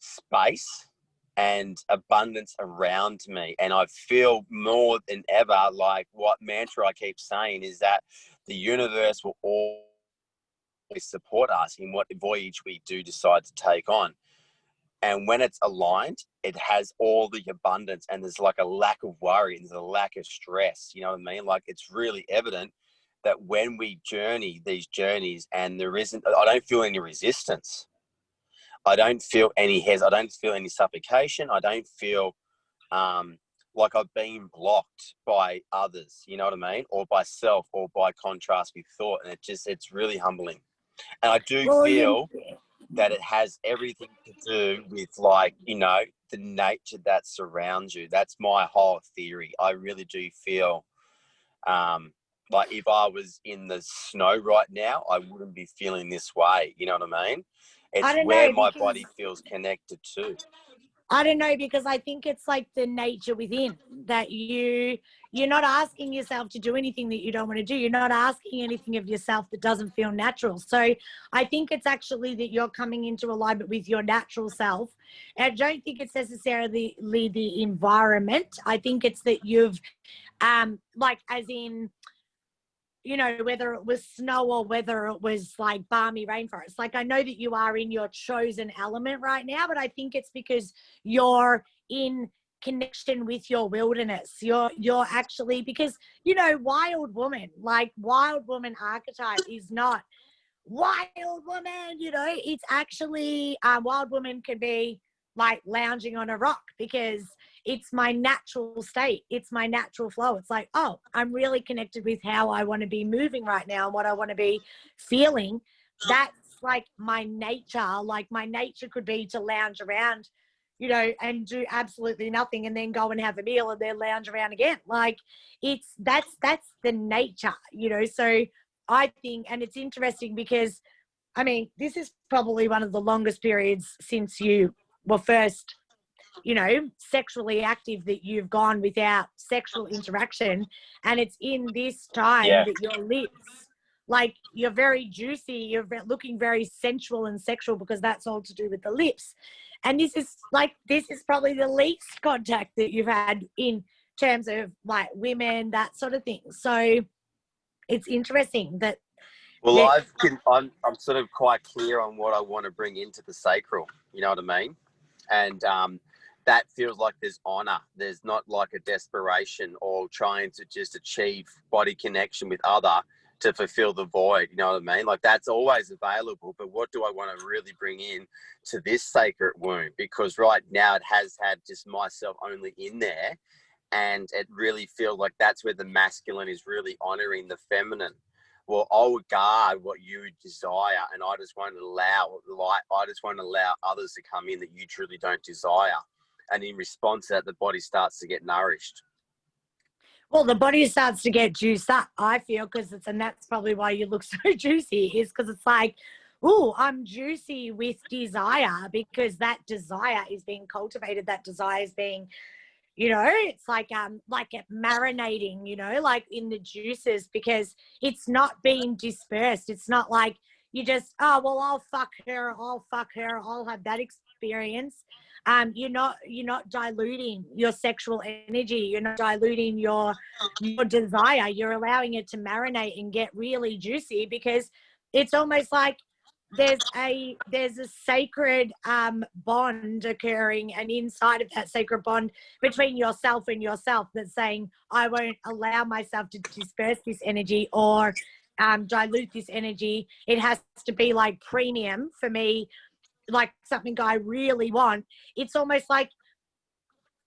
space and abundance around me. And I feel more than ever like what mantra I keep saying is that the universe will always support us in what voyage we do decide to take on. And when it's aligned, it has all the abundance, and there's like a lack of worry, and there's a lack of stress, you know what I mean? Like it's really evident that when we journey these journeys and I don't feel any resistance. I don't feel any I don't feel any suffocation. I don't feel like I've been blocked by others, you know what I mean? Or by self, or by contrast with thought. And it's really humbling. And I do feel that it has everything to do with like, the nature that surrounds you. That's my whole theory. I really do feel like if I was in the snow right now, I wouldn't be feeling this way. You know what I mean? It's where my body feels connected to.
I don't know, because I think it's like the nature within that you're not asking yourself to do anything that you don't want to do. You're not asking anything of yourself that doesn't feel natural. So I think it's actually that you're coming into alignment with your natural self. And I don't think it's necessarily the environment. I think it's that you've, like as in, whether it was snow or whether it was like balmy rainforest. Like I know that you are in your chosen element right now, but I think it's because you're in connection with your wilderness. You're actually, because, wild woman archetype is not wild woman, it's actually, wild woman can be like lounging on a rock, because it's my natural state. It's my natural flow. It's like, oh, I'm really connected with how I want to be moving right now and what I want to be feeling. That's like my nature. Like my nature could be to lounge around, you know, and do absolutely nothing and then go and have a meal and then lounge around again. Like that's the nature, you know. So I think, and it's interesting because, I mean, this is probably one of the longest periods since you were first, you know, sexually active that you've gone without sexual interaction. And it's in this time
Yeah.
that your lips, like, you're very juicy, you're looking very sensual and sexual, because that's all to do with the lips. And this is probably the least contact that you've had in terms of like women, that sort of thing. So it's interesting that.
Well, I'm sort of quite clear on what I want to bring into the sacral. You know what I mean? And that feels like there's honor. There's not like a desperation or trying to just achieve body connection with other to fulfill the void. You know what I mean? Like that's always available. But what do I want to really bring in to this sacred womb? Because right now it has had just myself only in there. And it really feels like that's where the masculine is really honoring the feminine. Well, I'll guard what you desire, and I just won't allow others to come in that you truly don't desire. And in response to that, the body starts to get nourished.
Well, the body starts to get juiced up, I feel, and that's probably why you look so juicy, is because it's like, oh, I'm juicy with desire, because that desire is being cultivated. That desire is being, you know, it's like it marinating, you know, like in the juices, because it's not being dispersed. It's not like you just, oh, well, I'll fuck her, I'll have that experience. You're not diluting your sexual energy. You're not diluting your desire. You're allowing it to marinate and get really juicy, because it's almost like there's a sacred bond occurring, and inside of that sacred bond between yourself and yourself, that's saying, I won't allow myself to disperse this energy or dilute this energy. It has to be like premium for me, like something I really want. It's almost like,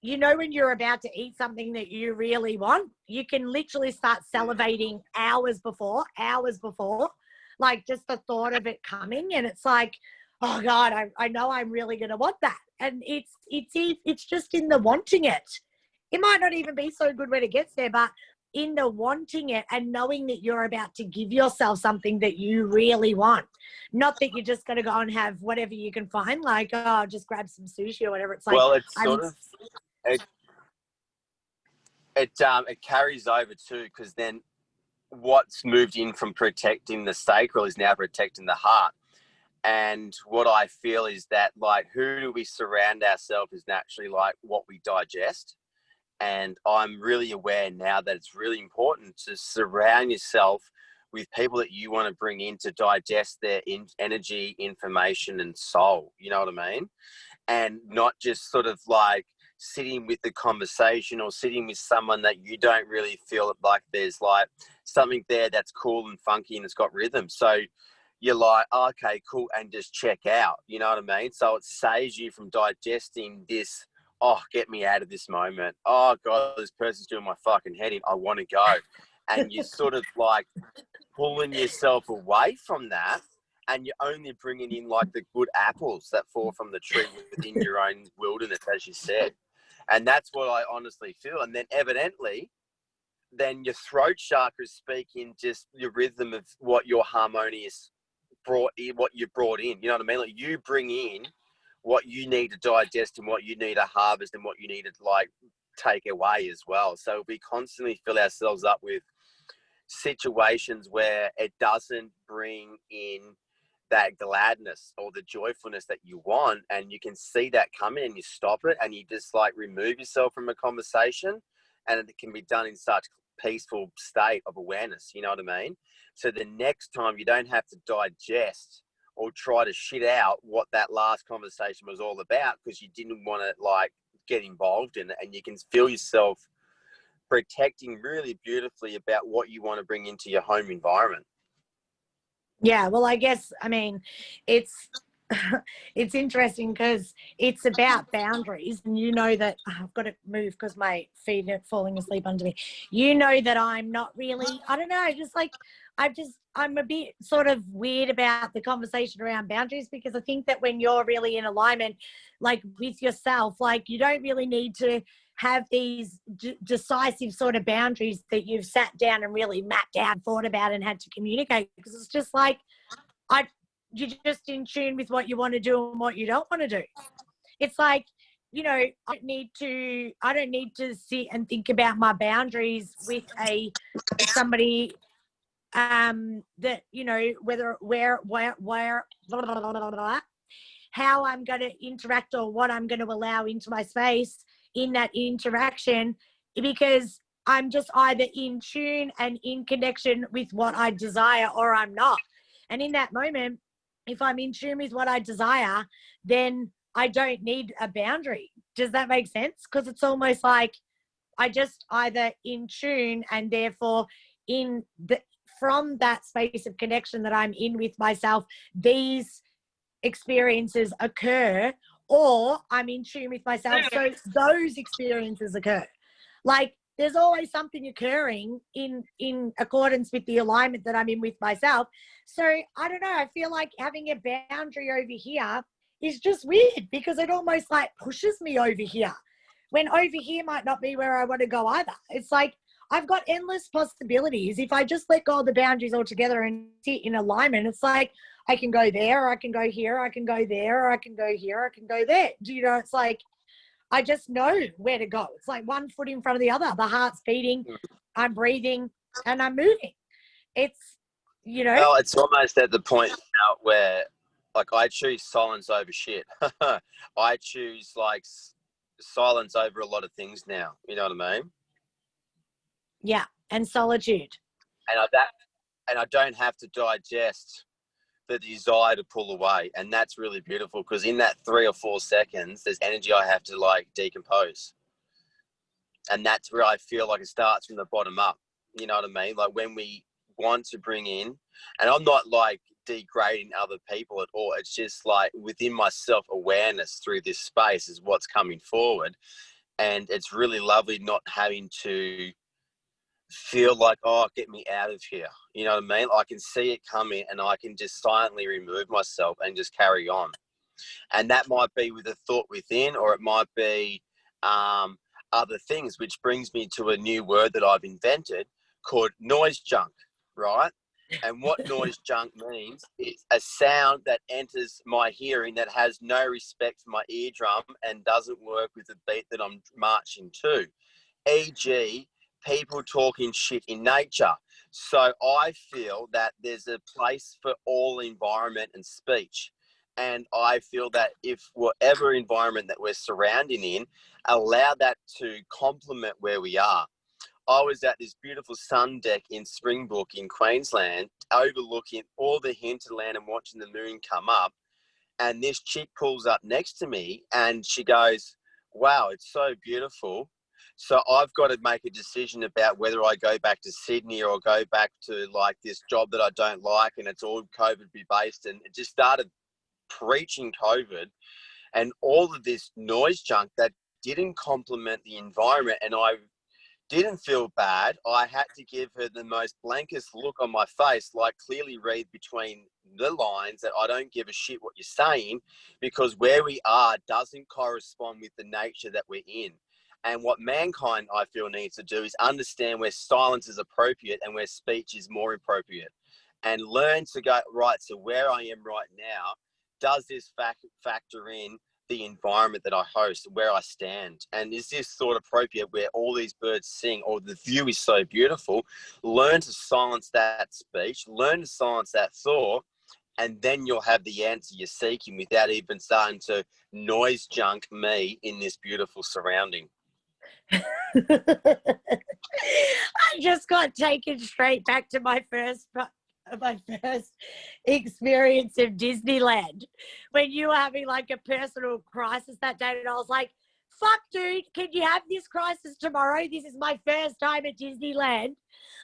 you know, when you're about to eat something that you really want, you can literally start salivating hours before, like just the thought of it coming. And it's like, oh God, I know I'm really going to want that. And it's just in the wanting it. It might not even be so good when it gets there, but in the wanting it and knowing that you're about to give yourself something that you really want. Not that you're just going to go and have whatever you can find, like, oh, just grab some sushi or whatever. It's like,
well, it's sort of, it carries over too, because then what's moved in from protecting the sacral is now protecting the heart. And what I feel is that, like, who do we surround ourselves is naturally like what we digest. And I'm really aware now that it's really important to surround yourself with people that you want to bring in to digest their energy, information, and soul. You know what I mean? And not just sort of like sitting with the conversation or sitting with someone that you don't really feel like there's like something there that's cool and funky and it's got rhythm. So you're like, oh, okay, cool, and just check out. You know what I mean? So it saves you from digesting this, oh, get me out of this moment. Oh, God, this person's doing my fucking head in. I want to go. And you're sort of like pulling yourself away from that, and you're only bringing in like the good apples that fall from the tree within your own wilderness, as you said. And that's what I honestly feel. And then evidently, then your throat chakra is speaking just your rhythm of what your harmonious what you brought in. You know what I mean? Like you bring in what you need to digest and what you need to harvest and what you need to like take away as well. So we constantly fill ourselves up with situations where it doesn't bring in that gladness or the joyfulness that you want, and you can see that coming and you stop it and you just like remove yourself from a conversation, and it can be done in such peaceful state of awareness. You know what I mean? So the next time you don't have to digest or try to shit out what that last conversation was all about, because you didn't want to like get involved in it, and you can feel yourself protecting really beautifully about what you want to bring into your home environment.
Yeah, well, I guess, I mean, it's it's interesting because it's about boundaries, and you know that I've got to move because my feet are falling asleep under me. You know that I'm not really, I don't know, just like I'm a bit sort of weird about the conversation around boundaries, because I think that when you're really in alignment, like with yourself, like you don't really need to have these decisive sort of boundaries that you've sat down and really mapped out, thought about, and had to communicate, because it's just like, you're just in tune with what you want to do and what you don't want to do. It's like, you know, I don't need to sit and think about my boundaries with somebody that, you know, where blah, blah, blah, blah, how I'm going to interact or what I'm going to allow into my space in that interaction, because I'm just either in tune and in connection with what I desire, or I'm not. And in that moment, if I'm in tune with what I desire, then I don't need a boundary. Does that make sense? Because it's almost like I just either in tune, and therefore from that space of connection that I'm in with myself, these experiences occur, or I'm in tune with myself, so those experiences occur. Like, there's always something occurring in accordance with the alignment that I'm in with myself. So I don't know, I feel like having a boundary over here is just weird, because it almost like pushes me over here, when over here might not be where I want to go either. It's like I've got endless possibilities. If I just let go of the boundaries altogether and sit in alignment, it's like I can go there, or I can go here, or I can go there, or I can go here, or I can go there. Do you know, it's like I just know where to go. It's like one foot in front of the other. The heart's beating, I'm breathing, and I'm moving. It's, you know.
Well, it's almost at the point now where, like, I choose silence over shit. I choose, like, silence over a lot of things now. You know what I mean?
Yeah, and solitude.
And I don't have to digest the desire to pull away, and that's really beautiful, because in that 3 or 4 seconds there's energy I have to like decompose, and that's where I feel like it starts from the bottom up. You know what I mean? Like, when we want to bring in, and I'm not like degrading other people at all, it's just like within my self-awareness through this space is what's coming forward, and it's really lovely not having to feel like, oh, get me out of here. You know what I mean? I can see it coming, and I can just silently remove myself and just carry on. And that might be with a thought within, or it might be other things, which brings me to a new word that I've invented called noise junk, right? And what noise junk means is a sound that enters my hearing that has no respect for my eardrum and doesn't work with the beat that I'm marching to. E.g., people talking shit in nature. So I feel that there's a place for all environment and speech. And I feel that if whatever environment that we're surrounding in, allow that to complement where we are. I was at this beautiful sun deck in Springbrook in Queensland, overlooking all the hinterland and watching the moon come up. And this chick pulls up next to me and she goes, wow, it's so beautiful. So I've got to make a decision about whether I go back to Sydney or go back to like this job that I don't like, and it's all COVID based. And it just started preaching COVID and all of this noise junk that didn't complement the environment. And I didn't feel bad. I had to give her the most blankest look on my face, like clearly read between the lines that I don't give a shit what you're saying, because where we are doesn't correspond with the nature that we're in. And what mankind, I feel, needs to do is understand where silence is appropriate and where speech is more appropriate, and learn to go, right, so where I am right now, does this factor in the environment that I host, where I stand? And is this thought appropriate where all these birds sing, or the view is so beautiful? Learn to silence that speech, learn to silence that thought, and then you'll have the answer you're seeking without even starting to noise junk me in this beautiful surrounding.
I just got taken straight back to my first experience of Disneyland, when you were having like a personal crisis that day, and I was like, fuck dude, can you have this crisis tomorrow? This is my first time at Disneyland.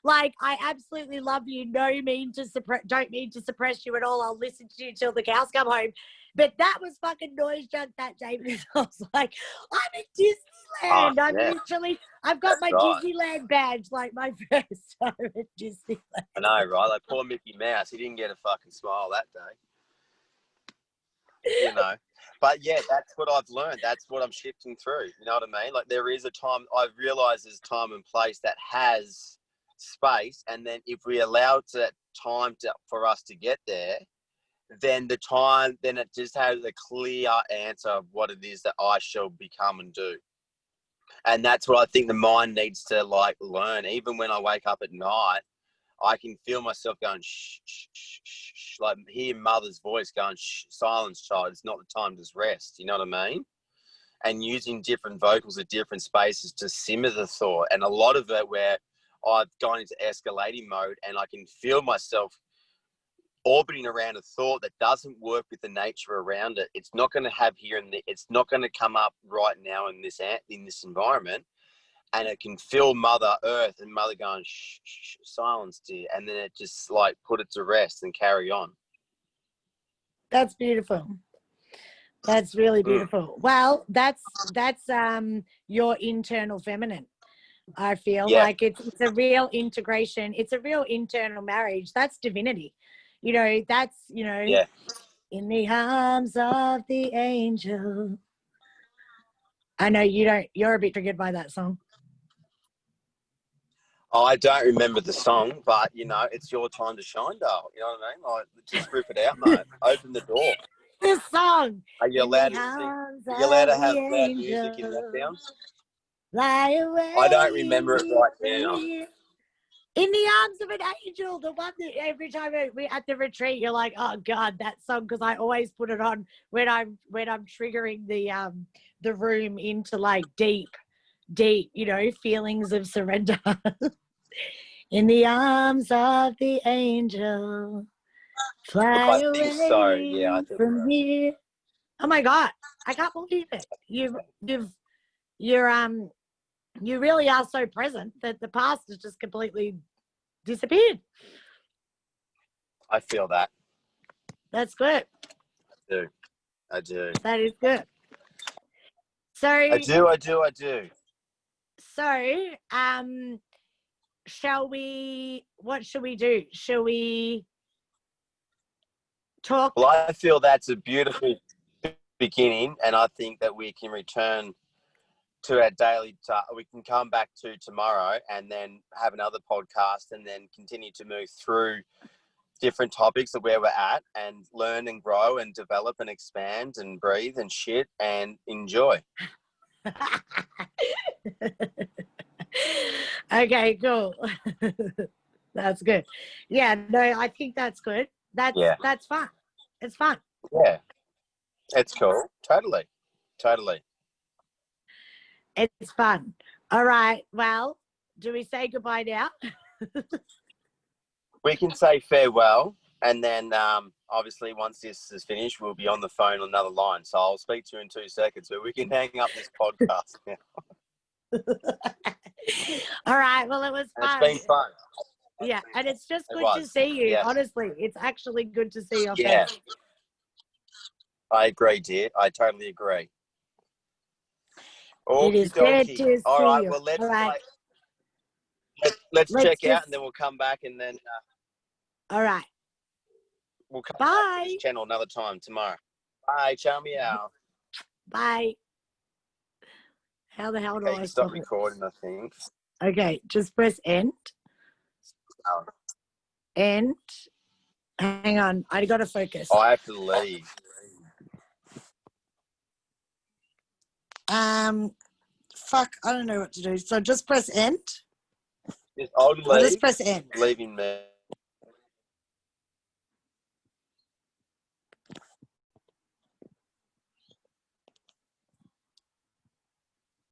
Like, I absolutely love you. Don't mean to suppress you at all. I'll listen to you till the cows come home. But that was fucking noise junk that day because I was like, I'm in Disneyland. I've got my
right.
Disneyland badge, like my first time at Disneyland.
I know, right? Like poor Mickey Mouse, he didn't get a fucking smile that day. You know. But yeah, that's what I've learned. That's what I'm shifting through. You know what I mean? Like there is a time, I've realized there's time and place that has space. And then if we allow that time for us to get there, then it just has a clear answer of what it is that I shall become and do. And that's what I think the mind needs to like learn. Even when I wake up at night, I can feel myself going, shh, shh, shh, shh, shh, like hear mother's voice going, shh, silence, child. It's not the time to rest. You know what I mean? And using different vocals at different spaces to simmer the thought. And a lot of it where I've gone into escalating mode and I can feel myself orbiting around a thought that doesn't work with the nature around it. It's not going to have it's not going to come up right now in this environment. And it can feel Mother Earth and Mother going, shh, shh, silence, dear. And then it just like put it to rest and carry on.
That's beautiful. That's really beautiful. Well, that's your internal feminine. I feel like it's a real integration. It's a real internal marriage. That's divinity. You know, that's, you know, in the arms of the angel. I know you're a bit triggered by that song.
I don't remember the song, but, you know, it's your time to shine, doll. You know what I mean? Like, just rip it out, mate. Open the door.
This song.
Are you allowed to sing? Are you allowed to have loud music in that sound?
Fly away.
I don't remember it right now.
In the arms of an angel, the one that every time we're at the retreat, you're like, oh God, that song, because I always put it on when I'm triggering the room into like deep, you know, feelings of surrender. In the arms of the angel, fly away from here. Oh my God, I can't believe it. You really are so present that the past has just completely disappeared.
I feel that.
That's good.
I do.
That is good. So
I do.
So, what shall we do? Shall we talk?
Well, I feel that's a beautiful beginning, and I think that we can return to our daily we can come back to tomorrow and then have another podcast and then continue to move through different topics of where we're at and learn and grow and develop and expand and breathe and shit and enjoy.
Okay, cool. That's good. Yeah, no, I think that's good. That's fun. It's fun.
Yeah, it's cool. Totally.
It's fun. All right. Well, do we say goodbye now?
We can say farewell, and then obviously once this is finished, we'll be on the phone on another line. So I'll speak to you in 2 seconds, but we can hang up this podcast now.
All right. Well, it was fun.
It's been fun.
Yeah, and it's just good to see you. Yes. Honestly, it's actually good to see your face.
I agree, dear. I totally agree.
It is good to see you.
All right, well, let's check out, and then we'll come back, and then
all right,
we'll come back to this channel another time tomorrow. Bye, ciao meow.
Bye. How the hell do I
stop recording? I think.
Okay, just press end. End. Hang on, I got to focus.
I have to leave.
Fuck, I don't know what to do. So just press end.
I'll leave.
Just press end.
Leaving me.